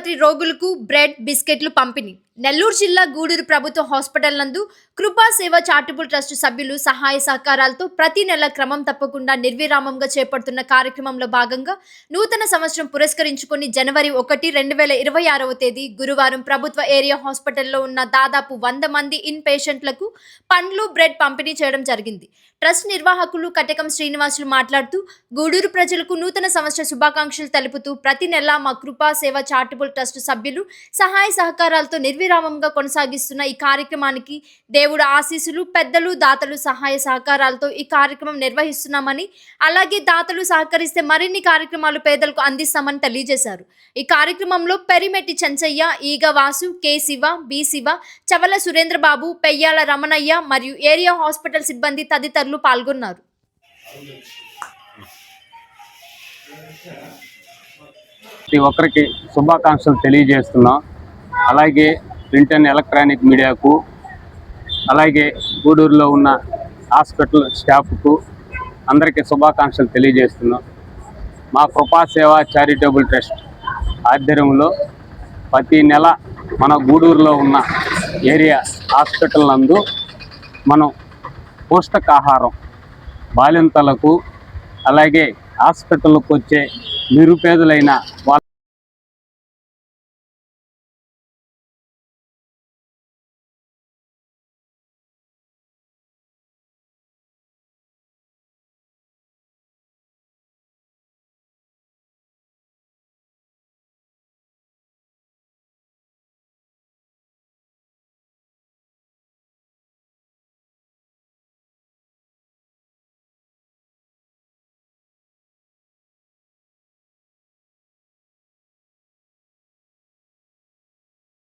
ఆసుపత్రి రోగులకు బ్రెడ్ బిస్కెట్లు పంపిణీ. నెల్లూరు జిల్లా గూడూరు ప్రభుత్వ హాస్పిటల్ నందు కృపా సేవ చారిటబుల్ ట్రస్ట్ సభ్యులు సహాయ సహకారాలతో ప్రతి నెల క్రమం తప్పకుండా నిర్విరామంగా చేపడుతున్న కార్యక్రమంలో భాగంగా నూతన సంవత్సరం పురస్కరించుకొని జనవరి 1, 2026వ తేదీ గురువారం ప్రభుత్వ ఏరియా హాస్పిటల్లో ఉన్న దాదాపు 100 మంది ఇన్ పేషెంట్లకు పండ్లు బ్రెడ్ పంపిణీ చేయడం జరిగింది. ట్రస్ట్ నిర్వాహకులు కటకం శ్రీనివాసులు మాట్లాడుతూ గూడూరు ప్రజలకు నూతన సంవత్సర శుభాకాంక్షలు తెలుపుతూ ప్రతి నెల మా కృపా సేవ చారిటబుల్ ట్రస్ట్ సభ్యులు సహాయ సహకారాలతో నిర్విరామంగా కొనసాగిస్తున్న ఈ కార్యక్రమానికి దేవుడు ఆశీస్సులు, పెద్దలు దాతలు సహాయ సహకారాలతో ఈ కార్యక్రమం నిర్వహిస్తున్నామని, అలాగే దాతలు సహకరిస్తే మరిన్ని కార్యక్రమాలు పేదలకు అందిస్తామని తెలియజేశారు. ఈ కార్యక్రమంలో పెరిమెట్టి చెంచయ్య, ఈగ వాసు, కె శివ, బి శివ, చవల సురేంద్రబాబు, పెయ్యాల రమణయ్య మరియు ఏరియా హాస్పిటల్ సిబ్బంది తదితరులు పాల్గొన్నారు. ప్రతి ఒక్కరికి శుభాకాంక్షలు తెలియజేస్తున్నాం. అలాగే ప్రింట్ అండ్ ఎలక్ట్రానిక్ మీడియాకు, అలాగే గూడూరులో ఉన్న హాస్పిటల్ స్టాఫ్కు అందరికీ శుభాకాంక్షలు తెలియజేస్తున్నాం. మా కృపా సేవ చారిటబుల్ ట్రస్ట్ ఆధ్వర్యంలో ప్రతి నెల మన గూడూరులో ఉన్న ఏరియా హాస్పిటల్ నందు మనం పౌష్టికాహారం బాలింతలకు, అలాగే హాస్పిటల్కి వచ్చే నిరుపేదలైన